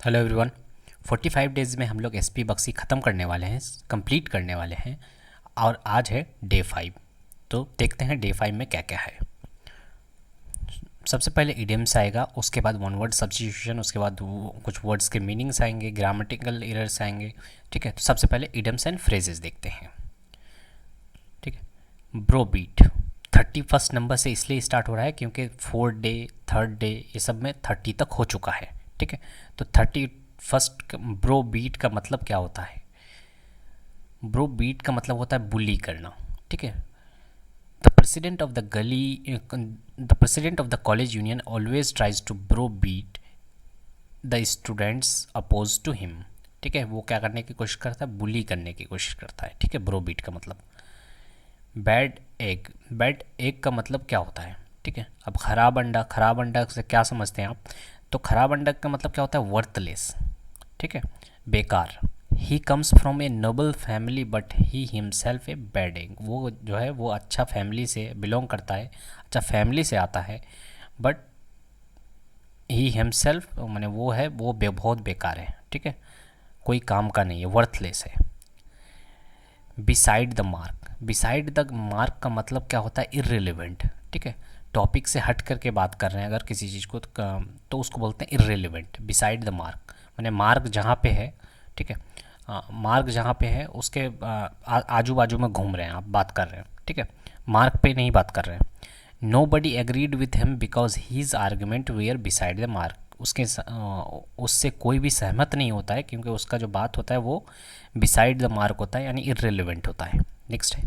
Hello everyone. 45 days में हम लोग एसपी बक्सी ख़त्म करने वाले हैं, कंप्लीट करने वाले हैं। और आज है डे 5। तो देखते हैं डे 5 में क्या क्या है। सबसे पहले इडियम्स आएगा, उसके बाद वन वर्ड सब्स्टिट्यूशन, उसके बाद कुछ वर्ड्स के मीनिंग्स आएंगे, ग्रामेटिकल एरर्स आएंगे। ठीक है, तो सबसे पहले इडियम्स एंड फ्रेजेस देखते हैं। ठीक है, ब्रो बीट 31 नंबर से इसलिए स्टार्ट हो रहा है क्योंकि 4th डे, 3rd डे ये सब में 30 तक हो चुका है। ठीक है, तो 31st ब्रो बीट का मतलब क्या होता है? ब्रो बीट का मतलब होता है बुली करना। ठीक है, the president of the gali the president of the college union always tries to browbeat the students oppose to him. ठीक है, वो क्या करने की कोशिश करता है? बुली करने की कोशिश करता है। ठीक है, ब्रो बीट का मतलब। बैड एग, बैड एग का मतलब क्या होता है? ठीक है, अब खराब अंडा से क्या समझते हैं आप? तो खराब अंडा का मतलब क्या होता है? वर्थलेस। ठीक है, बेकार। He comes from a noble family but he himself a bad egg. वो जो है वो अच्छा फैमिली से बिलोंग करता है, अच्छा फैमिली से आता है, बट ही हिमसेल्फ मैंने वो है वो बहुत बेकार है। ठीक है, कोई काम का नहीं है, वर्थलेस है। Beside the mark, beside the mark का मतलब क्या होता है? इर्रेलेवेंट। ठीक है, टॉपिक से हट करके बात कर रहे हैं अगर किसी चीज़ को तो उसको बोलते हैं इर्रेलेवेंट। बिसाइड द मार्क मैंने मार्क जहाँ पे है, ठीक है, मार्क जहाँ पे है उसके आजू बाजू में घूम रहे हैं, आप बात कर रहे हैं। ठीक है, मार्क पे नहीं बात कर रहे हैं। Nobody agreed with him because his argument were beside the mark. उससे कोई भी सहमत नहीं होता है क्योंकि उसका जो बात होता है वो बिसाइड द मार्क होता है, यानी इररिलेवेंट होता है। नेक्स्ट है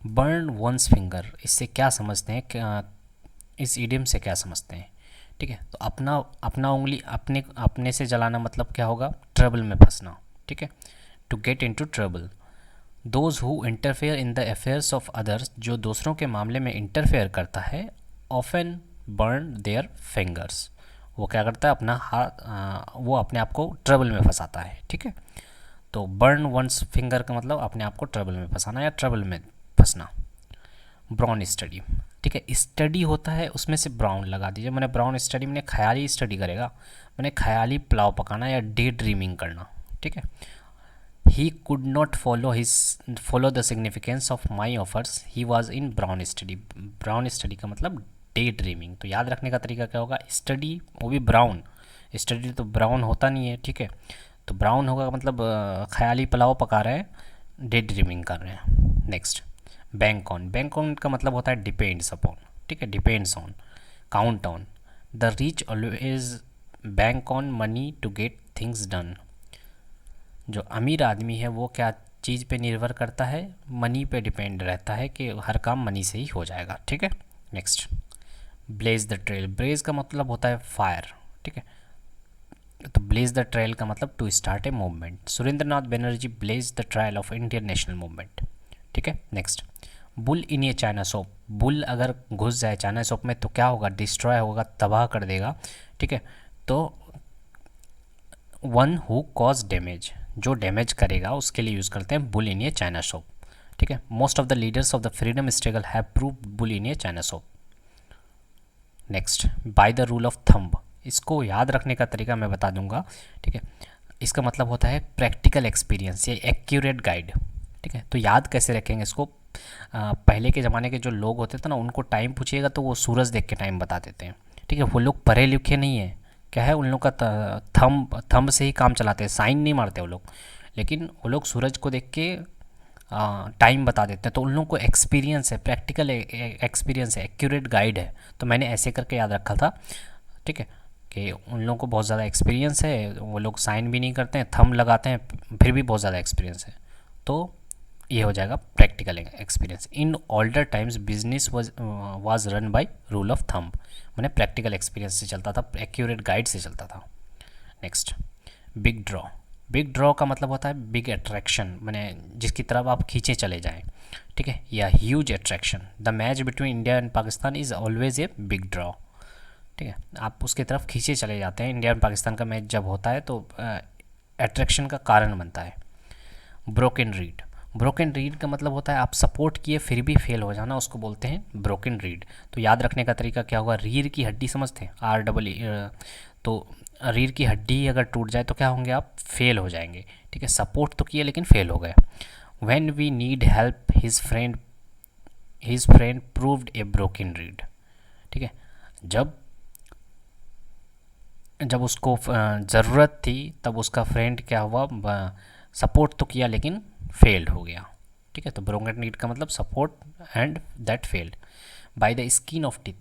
बर्न वंस फिंगर। इससे क्या समझते हैं? इस इडियम से क्या समझते हैं? ठीक है, तो अपना अपना उंगली अपने से जलाना मतलब क्या होगा? ट्रबल में फंसना। ठीक है, to get into trouble. Those who interfere in the affairs of others, जो दूसरों के मामले में इंटरफेयर करता है, ऑफन बर्न देयर फिंगर्स। वो क्या करता है? अपना हाथ वो अपने आप को ट्रबल में फंसाता है। ठीक है, तो बर्न वंस फिंगर का मतलब अपने आप को ट्रबल में फंसाना या ट्रबल में फंसना। Brown study. ठीक है, स्टडी होता है उसमें से ब्राउन लगा दीजिए। मैंने ब्राउन स्टडी मैंने ख्याली स्टडी करेगा, मैंने ख्याली पुलाव पकाना या डे ड्रीमिंग करना। ठीक है, he could not follow the significance of my offers, he was in brown study. Brown study का मतलब डे ड्रीमिंग। तो याद रखने का तरीका क्या होगा? स्टडी वो भी ब्राउन, स्टडी तो ब्राउन होता नहीं है। ठीक है, तो ब्राउन होगा मतलब ख्याली पुलाव पका रहे हैं, डे ड्रीमिंग कर रहे हैं। Next bank on, bank on का मतलब होता है डिपेंड्स अपॉन। ठीक है, depends on, count on. The rich always bank on money to get things done. जो अमीर आदमी है वो क्या चीज़ पे निर्भर करता है? मनी पे डिपेंड रहता है कि हर काम मनी से ही हो जाएगा। ठीक है, next blaze the trail. Blaze का मतलब होता है फायर। ठीक है, तो ब्लेज द ट्रेल का मतलब to start a movement. Surendra Nath Banerjee blaze the trial of Indian national movement. ठीक है, next bull in a china shop. Bull अगर घुस जाए चाइना शॉप में तो क्या होगा? डिस्ट्रॉय होगा, तबाह कर देगा। ठीक है, तो वन हु कॉज डैमेज, जो डैमेज करेगा उसके लिए यूज़ करते हैं bull in a china shop. ठीक है, most of the leaders of the freedom struggle have proved bull in a china shop. Next by the rule of thumb. इसको याद रखने का तरीका मैं बता दूंगा। ठीक है, इसका मतलब होता है प्रैक्टिकल एक्सपीरियंस या एक्यूरेट गाइड। ठीक है, तो याद कैसे रखेंगे इसको? पहले के ज़माने के जो लोग होते थे ना, उनको टाइम पूछिएगा तो वो सूरज देख के टाइम बता देते हैं। ठीक है, वो लोग पढ़े लिखे नहीं है, क्या है उन लोग का थंब से ही काम चलाते हैं, साइन नहीं मारते वो लोग, लेकिन वो लोग सूरज को देख के टाइम बता देते हैं। तो उन लोगों को एक्सपीरियंस है, प्रैक्टिकल एक्सपीरियंस है, एक्यूरेट गाइड है। तो मैंने ऐसे करके याद रखा था। ठीक है, कि उन लोगों को बहुत ज़्यादा एक्सपीरियंस है, वो लोग साइन भी नहीं करते हैं, थंब लगाते हैं, फिर भी बहुत ज़्यादा एक्सपीरियंस है। तो ये हो जाएगा practical experience. In older times business was run by rule of thumb, मैंने प्रैक्टिकल एक्सपीरियंस से चलता था, एक्यूरेट गाइड से चलता था। Next big draw. Big draw का मतलब होता है बिग अट्रैक्शन, मैंने जिसकी तरफ आप खींचे चले जाएं। ठीक है, या huge attraction. The match between India and Pakistan is always a big draw. ठीक है, आप उसकी तरफ खींचे चले जाते हैं। इंडिया एंड पाकिस्तान का मैच जब होता है तो अट्रैक्शन का कारण बनता है। Broken read. ब्रोकन रीड का मतलब होता है आप सपोर्ट किए फिर भी फेल हो जाना, उसको बोलते हैं ब्रोकन रीड। तो याद रखने का तरीका क्या होगा? रीढ़ की हड्डी समझते हैं? REE। तो रीढ़ की हड्डी अगर टूट जाए तो क्या होंगे आप, फेल हो जाएंगे। ठीक है, सपोर्ट तो किया लेकिन फेल हो गए। When we need help his friend proved a broken reed. ठीक है, जब जब उसको ज़रूरत थी तब उसका फ्रेंड क्या हुआ, सपोर्ट तो किया लेकिन फेल्ड हो गया। ठीक है, तो ब्रोकन रीड का मतलब support and that failed. Bye the skin of teeth,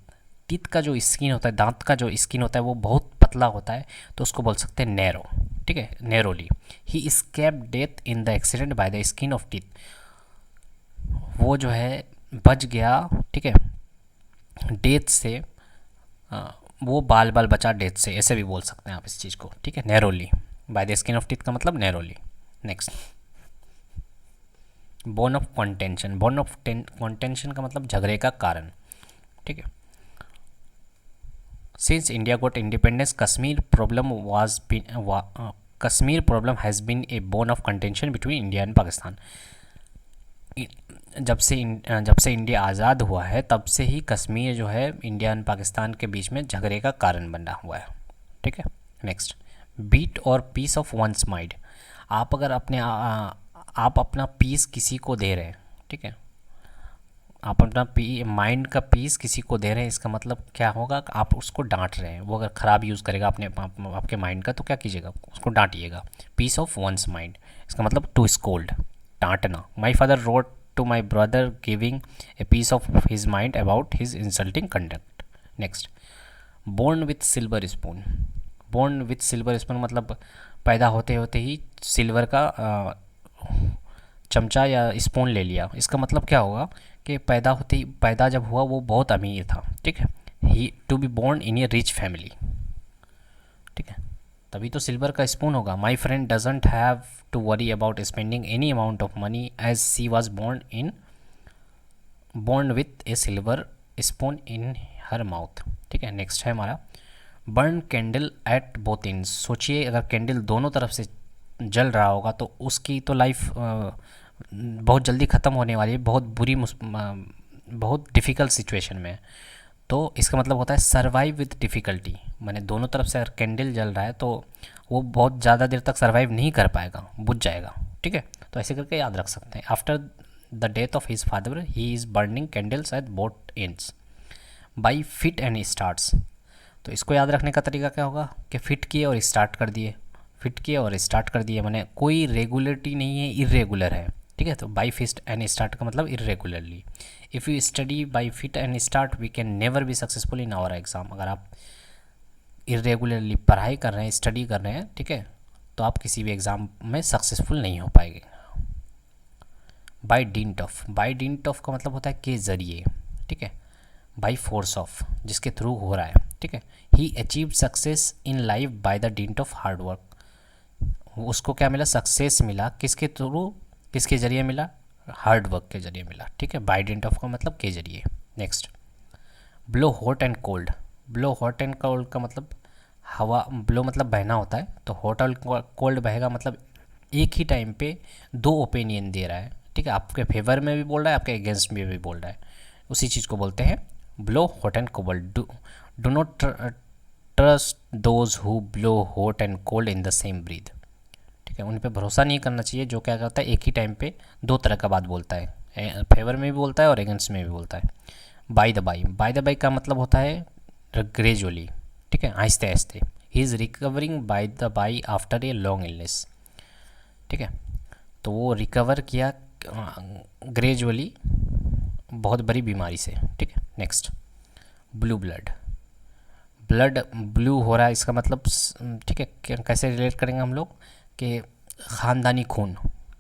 teeth का जो स्किन होता है, दांत का जो स्किन होता है वो बहुत पतला होता है, तो उसको बोल सकते हैं नैरो। ठीक है, narrowly. He escaped death in the accident bye the skin of teeth, वो जो है बच गया। ठीक है, डेथ से, वो बाल बाल बचा डेथ से, ऐसे भी बोल सकते हैं आप इस चीज़ को। ठीक है, narrowly, by the skin of teeth का मतलब narrowly. Next, bone of contention. Bone of contention का मतलब झगड़े का कारण। ठीक है, since India got independence Kashmir problem has been a bone of contention between India and Pakistan. जब से इंडिया आज़ाद हुआ है तब से ही कश्मीर जो है इंडिया एंड पाकिस्तान के बीच में झगड़े का कारण बना हुआ है। ठीक है, नेक्स्ट, बीट और पीस ऑफ वंस माइंड। आप अगर आप अपना पीस किसी को दे रहे हैं, ठीक है, आप अपना माइंड का पीस किसी को दे रहे हैं, इसका मतलब क्या होगा, आप उसको डांट रहे हैं। वो अगर ख़राब यूज़ करेगा आपके माइंड का तो क्या कीजिएगा, उसको डांटिएगा। पीस ऑफ वंस माइंड, इसका मतलब टू स्कोल्ड, डांटना। My father rode to my brother giving a piece of his mind about his insulting conduct. Next, born with silver spoon. Born with silver spoon मतलब पैदा होते होते ही silver का चमचा या स्पून ले लिया। इसका मतलब क्या होगा कि पैदा जब हुआ वो बहुत अमीर था। ठीक है, he to be born in a rich family. ठीक है, तभी तो सिल्वर का स्पून होगा। My friend doesn't have to worry about spending any amount of money as she was born with a silver spoon in her mouth. ठीक है, next है हमारा burn candle at both ends. सोचिए अगर candle दोनों तरफ से जल रहा होगा तो उसकी तो लाइफ बहुत जल्दी ख़त्म होने वाली है, बहुत डिफ़िकल्ट सिचुएशन में है। तो इसका मतलब होता है सर्वाइव विद डिफ़िकल्टी, माने दोनों तरफ से अगर कैंडल जल रहा है तो वो बहुत ज़्यादा देर तक सर्वाइव नहीं कर पाएगा, बुझ जाएगा। ठीक है, तो ऐसे करके याद रख सकते हैं। After the death of his father he is burning candles eight both ends by fit and starts. तो इसको याद रखने का तरीका क्या होगा कि फिट किए और स्टार्ट कर दिए, फिट किए और स्टार्ट कर दिए, माने कोई रेगुलरिटी नहीं है, इरेगुलर है। ठीक है, तो बाई फिट एंड स्टार्ट का मतलब irregularly. If you study by fit and start we can never be successful in our exam. अगर आप इरेगुलरली पढ़ाई कर रहे हैं, स्टडी कर रहे हैं, ठीक है, तो आप किसी भी एग्ज़ाम में सक्सेसफुल नहीं हो पाएंगे। बाई डिंट ऑफ का मतलब होता है के ज़रिए। ठीक है, बाई फोर्स ऑफ जिसके थ्रू हो रहा है। ठीक है, he achieve success in life by the dint of hard work. उसको क्या मिला, सक्सेस मिला, किसके थ्रू, किसके ज़रिए मिला, हार्ड वर्क के ज़रिए मिला। ठीक है, बाय डिंट ऑफ का मतलब के ज़रिए। Next, blow hot and cold. Blow hot and cold का मतलब हवा, ब्लो मतलब बहना होता है, तो हॉट और कोल्ड बहेगा मतलब एक ही टाइम पे दो ओपिनियन दे रहा है। ठीक है, आपके फेवर में भी बोल रहा है, आपके अगेंस्ट में भी बोल रहा है, उसी चीज़ को बोलते हैं blow hot and cold. Do not trust those who blow hot and cold in the same breath. ठीक है, उन पर भरोसा नहीं करना चाहिए जो क्या करता है एक ही टाइम पे दो तरह का बात बोलता है, फेवर में भी बोलता है और अगेंस्ट में भी बोलता है। बाय द बाई का मतलब होता है ग्रेजुअली। ठीक है, आहिस्ते आहिस्ते। He is recovering by the by after a long illness. ठीक है, तो वो रिकवर किया ग्रेजुअली बहुत बड़ी बीमारी से। ठीक है, नेक्स्ट, ब्लू ब्लड ब्लू हो रहा है, इसका मतलब ठीक है कैसे रिलेट करेंगे हम लोग कि ख़ानदानी खून।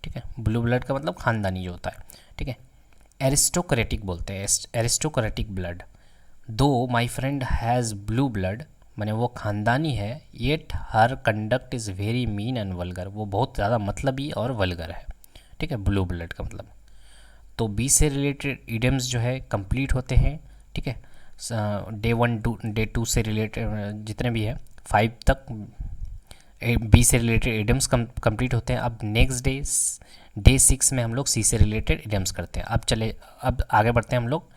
ठीक है, ब्लू ब्लड का मतलब ख़ानदानी जो होता है। ठीक है, एरिस्टोक्रेटिक बोलते हैं, एरिस्टोक्रेटिक ब्लड। दो my friend has blue blood, माने वो ख़ानदानी है, yet her conduct is very mean and vulgar, वो बहुत ज़्यादा मतलबी और वल्गर है। ठीक है, ब्लू ब्लड का मतलब। तो बी से रिलेटेड इडियम्स जो है कंप्लीट होते हैं। ठीक है, डे 1 डे 2 से रिलेटेड जितने भी है 5 तक बी से रिलेटेड इडियम्स कंप्लीट होते हैं। अब नेक्स्ट डे 6 में हम लोग सी से रिलेटेड इडियम्स करते हैं। अब आगे बढ़ते हैं हम लोग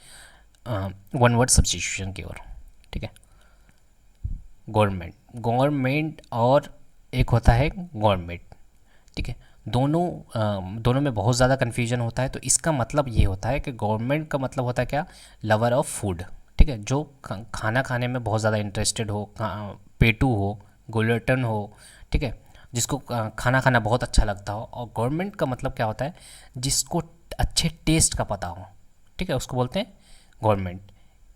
वन वर्ड सब्स्टिट्यूशन की ओर। ठीक है, गवर्नमेंट, गवर्नमेंट और एक होता है गवर्नमेंट, ठीक है। दोनों में बहुत ज़्यादा कन्फ्यूजन होता है। तो इसका मतलब ये होता है कि गवर्नमेंट का मतलब होता है क्या, लवर ऑफ फूड, ठीक है, जो खाना खाने में बहुत ज़्यादा इंटरेस्टेड हो, पेटू हो, ग्लूटन हो, ठीक है, जिसको खाना खाना बहुत अच्छा लगता हो। और गवर्नमेंट का मतलब क्या होता है, जिसको अच्छे टेस्ट का पता हो, ठीक है, उसको बोलते हैं गवर्नमेंट।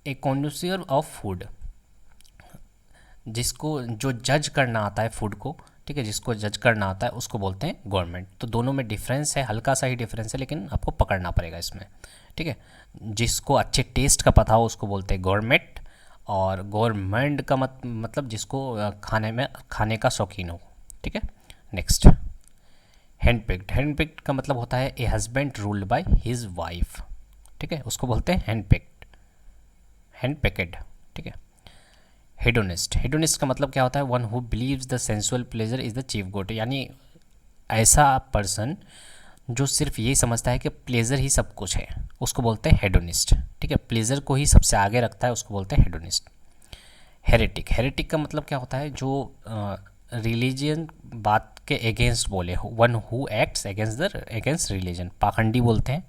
ए कॉन्ड्यूसर ऑफ फूड, जिसको जो जज करना आता है फूड को, ठीक है, जिसको जज करना आता है उसको बोलते हैं गवर्नमेंट। तो दोनों में डिफरेंस है, हल्का सा ही डिफरेंस है, लेकिन आपको पकड़ना पड़ेगा इसमें, ठीक है। जिसको अच्छे टेस्ट का पता हो उसको बोलते हैं गवर्नमेंट, और गवर्नमेंट का मतलब जिसको खाने का शौकीन हो, ठीक है। नेक्स्ट, हैंडपिक्ड। हैंडपिक्ड का मतलब होता है a husband ruled by his wife, ठीक है, उसको बोलते हैं हैंडपिक्ड, हैंडपिक्ड, ठीक है। हेडोनिस्ट, हेडोनिस्ट का मतलब क्या होता है, one who believes the sensual pleasure is the chief good, यानी ऐसा पर्सन जो सिर्फ ये समझता है कि प्लेजर ही सब कुछ है, उसको बोलते हैं हेडोनिस्ट, ठीक है, प्लेजर को ही सबसे आगे रखता है, उसको बोलते हैं हेडोनिस्ट। हेरेटिक, हेरेटिक का मतलब क्या होता है, जो रिलीजियन बात के अगेंस्ट बोले हो, one who acts against religion, पाखंडी बोलते हैं,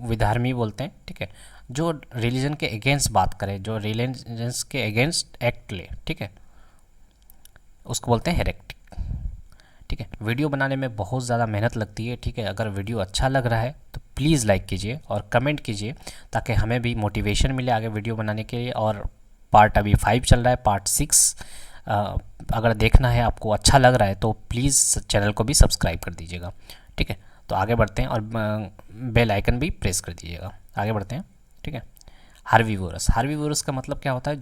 विधर्मी बोलते हैं, ठीक है, जो रिलीजन के अगेंस्ट बात करे, जो रिलीजन्स के अगेंस्ट एक्ट ले, ठीक है, उसको बोलते हैं हेरेटिक, ठीक है। वीडियो बनाने में बहुत ज़्यादा मेहनत लगती है, ठीक है। अगर वीडियो अच्छा लग रहा है तो प्लीज़ लाइक कीजिए और कमेंट कीजिए, ताकि हमें भी मोटिवेशन मिले आगे वीडियो बनाने के लिए। और पार्ट अभी 5 चल रहा है, पार्ट 6 अगर देखना है, आपको अच्छा लग रहा है तो प्लीज़ चैनल को भी सब्सक्राइब कर दीजिएगा, ठीक है। तो आगे बढ़ते हैं और बेल आइकन भी प्रेस कर दीजिएगा। आगे बढ़ते हैं, ठीक है। हार्बीवोरस, हार्बीवोरस का मतलब क्या होता है,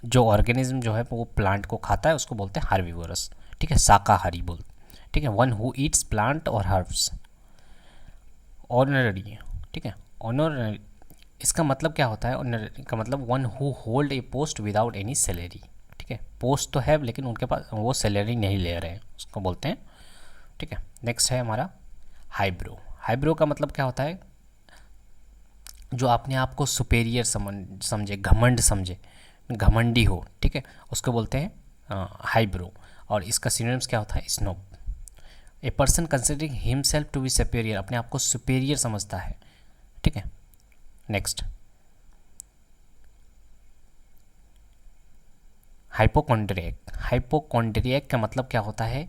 जो ऑर्गेनिज्म जो है वो प्लांट को खाता है, उसको बोलते हैं हार्बीवोरस, ठीक है, शाकाहारी बोल, ठीक है। वन हु ईट्स प्लांट और हर्ब्स। ऑनररी, ठीक है, ऑनररी, इसका मतलब क्या होता है, ऑनररी का मतलब one who hold a post without any salary, ठीक है, पोस्ट तो है लेकिन उनके पास वो सैलरी नहीं ले रहे हैं, उसको बोलते हैं, ठीक है। नेक्स्ट है हमारा हाईब्रो। हाईब्रो का मतलब क्या होता है, जो अपने आप को सुपेरियर समझे, घमंड समझे, घमंडी हो, ठीक है, उसको बोलते हैं हाईब्रो। और इसका सिनोनिम्स क्या होता है, snob. A person considering himself to be superior, अपने आप को सुपेरियर समझता है, ठीक है। Next, hypochondriac. हाइपोकॉन्ड्रियक का मतलब क्या होता है,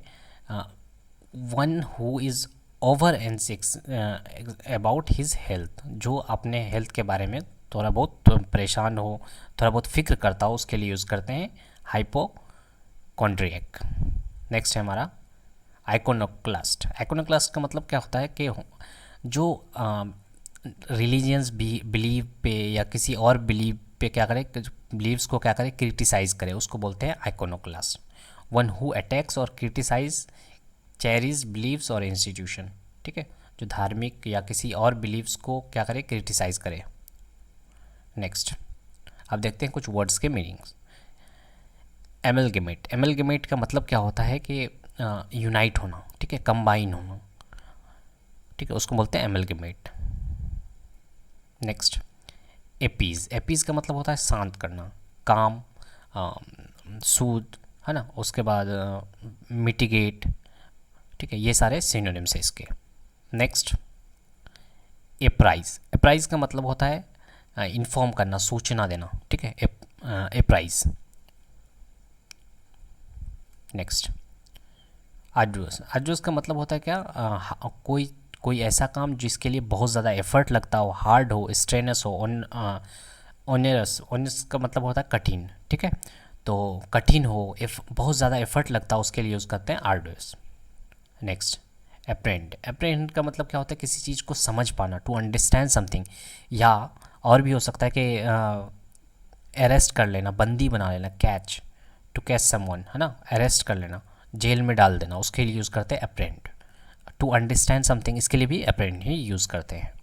one who is over anxious about his health, जो अपने हेल्थ के बारे में थोड़ा बहुत परेशान हो, थोड़ा बहुत फिक्र करता हो, उसके लिए यूज़ करते हैं हाइपोकॉन्ड्रियक। नेक्स्ट है हमारा आइकोनोक्लास्ट। आइकोनोक्लास्ट का मतलब क्या होता है कि जो रिलीजियंस बिलीव पे या किसी और बिलीव पे क्या करे, बिलीव्स को क्या करे, क्रिटिसाइज करे, उसको बोलते हैं आइकोनोक्लास्ट। वन हु अटैक्स और क्रिटिसाइज चेरिज बिलीव्स और इंस्टीट्यूशन, ठीक है, जो धार्मिक या किसी और बिलीव्स को क्या करे, क्रिटिसाइज करे। नेक्स्ट, अब देखते हैं कुछ वर्ड्स के मीनिंग्स। एमलगेमेट, एमलगेमेट का मतलब क्या होता है कि यूनाइट होना, ठीक है, कंबाइन होना, ठीक है, उसको बोलते हैं एमलगेमेट। Next, APs. एपीज का मतलब होता है शांत करना, काम, सूद, है ना, उसके बाद मिटिगेट, ठीक है, ये सारे सिनोनिम्स है इसके। नेक्स्ट, एप्राइज। एप्राइज का मतलब होता है इन्फॉर्म करना, सूचना देना, ठीक है, एप्राइज। Next, arduous. आर्डुअस का मतलब होता है क्या, कोई ऐसा काम जिसके लिए बहुत ज़्यादा एफर्ट लगता हो, हार्ड हो, स्ट्रेनस हो, ऑनरस। ऑनरस का मतलब होता है कठिन, ठीक है, तो कठिन हो, बहुत ज़्यादा एफर्ट लगता है, उसके लिए यूज़ करते हैं आर्डुअस। नेक्स्ट, अप्रेंड। अप्रेंड का मतलब क्या होता है, किसी चीज़ को समझ पाना, टू अंडरस्टैंड समथिंग, या और भी हो सकता है कि अरेस्ट कर लेना, बंदी बना लेना, कैच, टू कैच समवन, है ना, अरेस्ट कर लेना, जेल में डाल देना, उसके लिए यूज़ करते हैं अप्रेंड। टू अंडरस्टैंड समथिंग, इसके लिए भी अप्रेंड ही यूज़ करते हैं।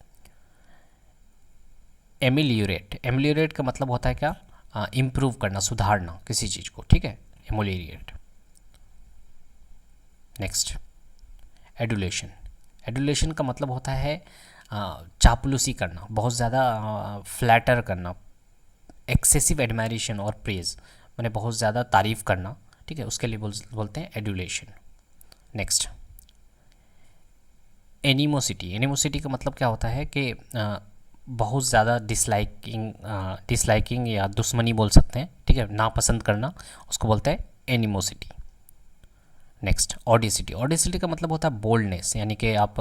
एमिलियोरेट। एमिलियोरेट का मतलब होता है क्या, इम्प्रूव करना, सुधारना किसी चीज़ को, ठीक है, एमिलियोरेट। Next, adulation. एडुलेशन का मतलब होता है चापलूसी करना, बहुत ज़्यादा फ्लैटर करना, एक्सेसिव एडमायरेशन और प्रेज, मैंने बहुत ज़्यादा तारीफ़ करना, ठीक है, उसके लिए बोलते हैं एडुलेशन। Next, animosity. एनिमोसिटी का मतलब क्या होता है कि बहुत ज़्यादा डिसलाइकिंग या दुश्मनी बोल सकते हैं, ठीक है, नापसंद करना, उसको बोलते हैं एनिमोसिटी। Next, audacity. ऑडिसिटी का मतलब होता है बोल्डनेस, यानी कि आप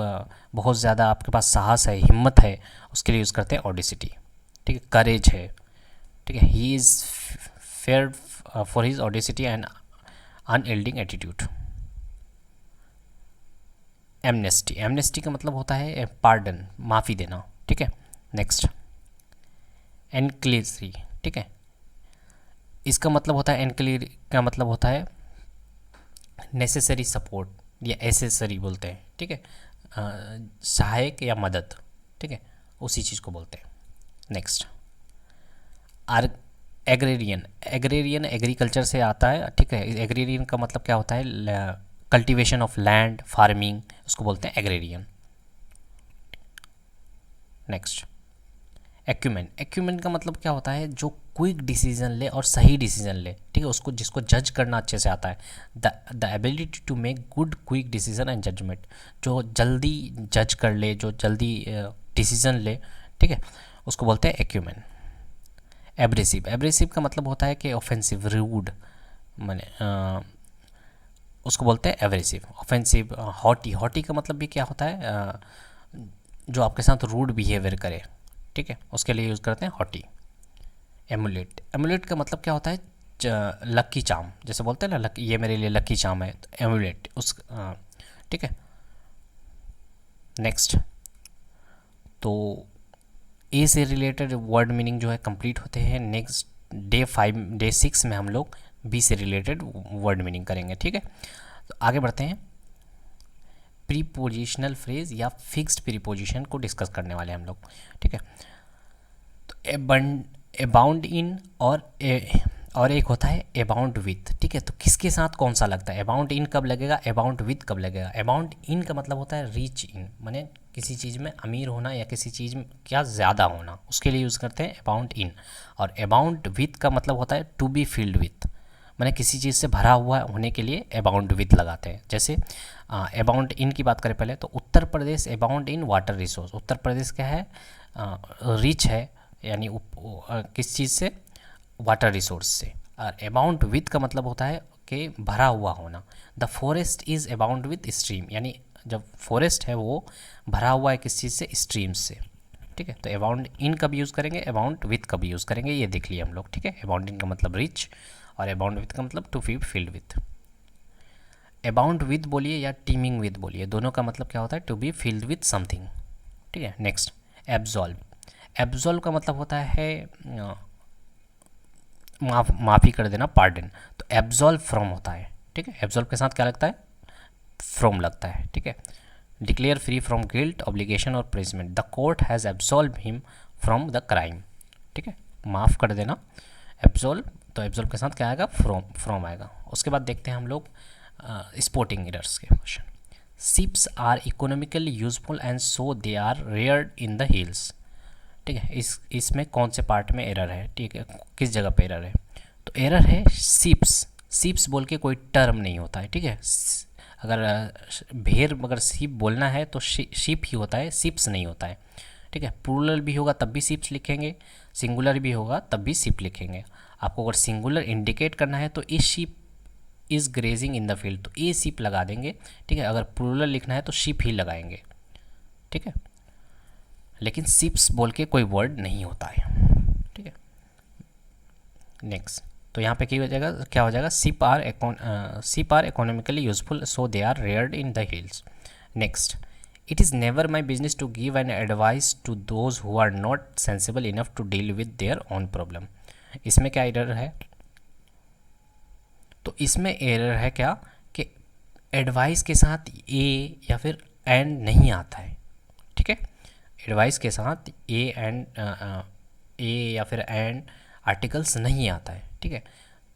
बहुत ज़्यादा आपके पास साहस है, हिम्मत है, उसके लिए यूज़ करते हैं ऑडिसिटी, ठीक है, करेज है, ठीक है, he is fair for his audacity and unyielding attitude. Amnesty. Amnesty का मतलब होता है पार्डन, माफ़ी देना, ठीक है। नेक्स्ट, एनक्लेरी, ठीक है, इसका मतलब होता है, एनक्लेरी का मतलब होता है नेसेसरी सपोर्ट या एसेसरी बोलते हैं, ठीक है, सहायक या मदद, ठीक है, उसी चीज़ को बोलते हैं। Next, are agrarian. Agrarian agriculture से आता है, ठीक है, एग्रेरियन का मतलब क्या होता है, कल्टीवेशन ऑफ लैंड, फार्मिंग, उसको बोलते हैं एग्रेरियन। Next, acumen. एक्यूमेन का मतलब क्या होता है, जो क्विक डिसीजन ले और सही डिसीजन ले, ठीक है, उसको जिसको जज करना अच्छे से आता है, the ability to make good quick decision and judgement, जो जल्दी जज कर ले, जो जल्दी डिसीजन ले, ठीक है, उसको बोलते हैं एक्यूमेन। एब्रेसिव। एब्रेसिव का मतलब होता है कि ऑफेंसिव, रूड, माने उसको बोलते हैं एब्रेसिव। ऑफेंसिव। हॉटी। हॉटी का मतलब भी क्या होता है, जो आपके साथ रूड बिहेवियर करे, ठीक है, उसके लिए यूज़ करते हैं हॉटी। एमुलेट। एमुलेट का मतलब क्या होता है, लक्की चार्म, जैसे बोलते हैं ना, ये मेरे लिए लक्की चार्म है, तो एमुलेट उस, ठीक है। नेक्स्ट, तो ए से रिलेटेड वर्ड मीनिंग जो है कंप्लीट होते हैं। नेक्स्ट डे 6 में हम लोग बी से रिलेटेड वर्ड मीनिंग करेंगे, ठीक है। तो आगे बढ़ते हैं, प्रीपोजिशनल फ्रेज या फिक्स्ड प्रीपोजिशन को डिस्कस करने वाले हम लोग, ठीक है। तो अबाउंड इन और एक होता है अबाउंड विथ, ठीक है। तो किसके साथ कौन सा लगता है, अबाउंड इन कब लगेगा, अबाउंड विथ कब लगेगा। अबाउंड इन का मतलब होता है रिच इन, माने किसी चीज़ में अमीर होना या किसी चीज़ में क्या ज़्यादा होना, उसके लिए यूज़ करते हैं अबाउंड इन। और अबाउंड विथ का मतलब होता है टू बी फिल्ड विथ, माने किसी चीज़ से भरा हुआ होने के लिए अबाउंड विथ लगाते हैं। जैसे अबाउंड इन की बात करें पहले, तो Uttar Pradesh abound in water resource. Uttar Pradesh क्या है, रिच है, यानी किस चीज़ से, वाटर रिसोर्स से। और अबाउंड विथ का मतलब होता है कि भरा हुआ होना। The forest is abound with stream, यानी जब फॉरेस्ट है वो भरा हुआ है किस चीज़ से, स्ट्रीम से, ठीक है। तो अबाउंड इन कब यूज़ करेंगे, अबाउंड विथ कब यूज़ करेंगे, ये देख लिए हम लोग, ठीक है। अबाउंड इन का मतलब रिच और अबाउंड विथ का मतलब to be filled with. Abound with बोलिए या टीमिंग विथ बोलिए, दोनों का मतलब क्या होता है, to be filled with something, ठीक है। Next, absolve. एब्जॉल्व का मतलब होता है माफ़ी कर देना, पार्डन। तो एब्जॉल्व फ्रॉम होता है, ठीक है। एब्जॉल्व के साथ क्या लगता है, फ्रॉम लगता है, ठीक है। Declare free from guilt, obligation और punishment. The court has absolve him from the crime, ठीक है, माफ़ कर देना, एब्जॉल्व। तो एब्जॉल्व के साथ क्या आएगा, फ्रॉम आएगा। उसके बाद देखते हैं हम लोग स्पोर्टिंग एरर्स के question. Ships are economically useful and so they are reared in the hills, ठीक है। इसमें कौन से पार्ट में एरर है, ठीक है, किस जगह पे एरर है। तो एरर है शिप्स। शिप्स बोल के कोई टर्म नहीं होता है, ठीक है। अगर भेड़ अगर शिप बोलना है तो शिप ही होता है, शिप्स नहीं होता है, ठीक है। प्लूरल भी होगा तब भी शिप्स लिखेंगे, सिंगुलर भी होगा तब भी शिप लिखेंगे। आपको अगर सिंगुलर इंडिकेट करना है तो ए ship is grazing in the field, तो ए शिप लगा देंगे, ठीक है। अगर प्लूरल लिखना है तो शिप ही लगाएंगे, ठीक है। लेकिन शिप्स बोल के कोई वर्ड नहीं होता है, ठीक है। नेक्स्ट, तो यहाँ पे क्या हो जाएगा, ship are economically useful so they are reared in the hills. Next, it is never my business to give an advice to those who are not sensible enough to deal with their own problem. इसमें क्या error है, तो इसमें error है क्या कि advice के साथ ए या फिर एंड नहीं आता है, ठीक है। एडवाइस के साथ ए या फिर एंड आर्टिकल्स नहीं आता है, ठीक है।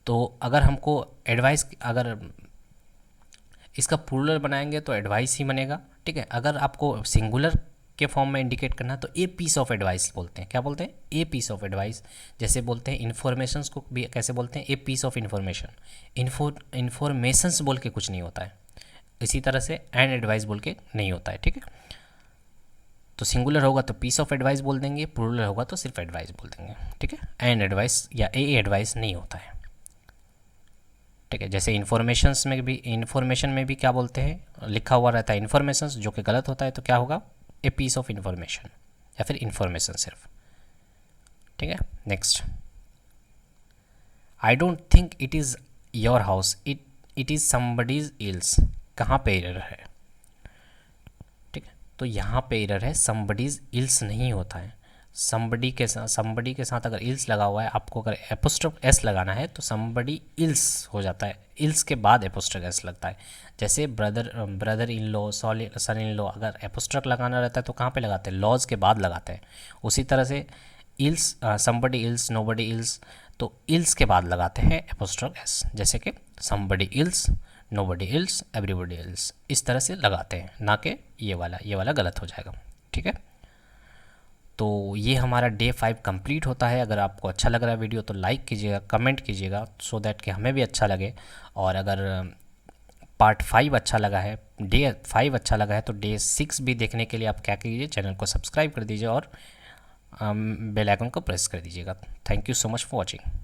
तो अगर हमको एडवाइस, अगर इसका प्लूरल बनाएंगे तो एडवाइस ही बनेगा, ठीक है। अगर आपको सिंगुलर के फॉर्म में इंडिकेट करना, तो ए पीस ऑफ एडवाइस बोलते हैं। क्या बोलते हैं? A piece of advice. जैसे बोलते हैं इन्फॉर्मेशंस को भी कैसे बोलते हैं? A piece of information. Informations बोल के कुछ नहीं होता है। इसी तरह से एन एडवाइस बोल के नहीं होता है, ठीक है। तो सिंगुलर होगा तो पीस ऑफ एडवाइस बोल देंगे, प्लूरल होगा तो सिर्फ एडवाइस बोल देंगे, ठीक है। एन एडवाइस या ए एडवाइस नहीं होता है, ठीक है। जैसे इन्फॉर्मेशन में भी क्या बोलते हैं, लिखा हुआ रहता है इन्फॉर्मेशन, जो कि गलत होता है, तो क्या होगा? ए पीस ऑफ इन्फॉर्मेशन या फिर इन्फॉर्मेशन सिर्फ, ठीक है। Next, I don't think it is your house, it is somebody's else. कहाँ पे एरर है? ठीक है, तो यहाँ पे एरर है, समबडीज इल्स नहीं होता है। समबडी के साथ अगर इल्स लगा हुआ है, आपको अगर एपोस्ट्रोफ एस लगाना है तो समबडी इल्स हो जाता है, इल्स के बाद एपोस्ट्रोफ एस लगता है। जैसे brother in law, son in law, अगर एपोस्ट्रोफ लगाना रहता है तो कहाँ पे लगाते हैं? लॉज के बाद लगाते हैं। उसी तरह से ills, somebody ills, nobody ills, तो इल्स के बाद लगाते हैं एपोस्ट्रोफ एस। जैसे कि somebody ills, nobody ills, everybody ills, इस तरह से लगाते हैं, ना कि ये वाला गलत हो जाएगा, ठीक है। तो ये हमारा डे 5 कंप्लीट होता है। अगर आपको अच्छा लग रहा है वीडियो तो लाइक कीजिएगा, कमेंट कीजिएगा, सो दैट कि हमें भी अच्छा लगे। और अगर पार्ट 5 अच्छा लगा है, डे 5 अच्छा लगा है, तो डे 6 भी देखने के लिए आप क्या कीजिए, चैनल को सब्सक्राइब कर दीजिए और बेल आइकन को प्रेस कर दीजिएगा। Thank you so much for watching.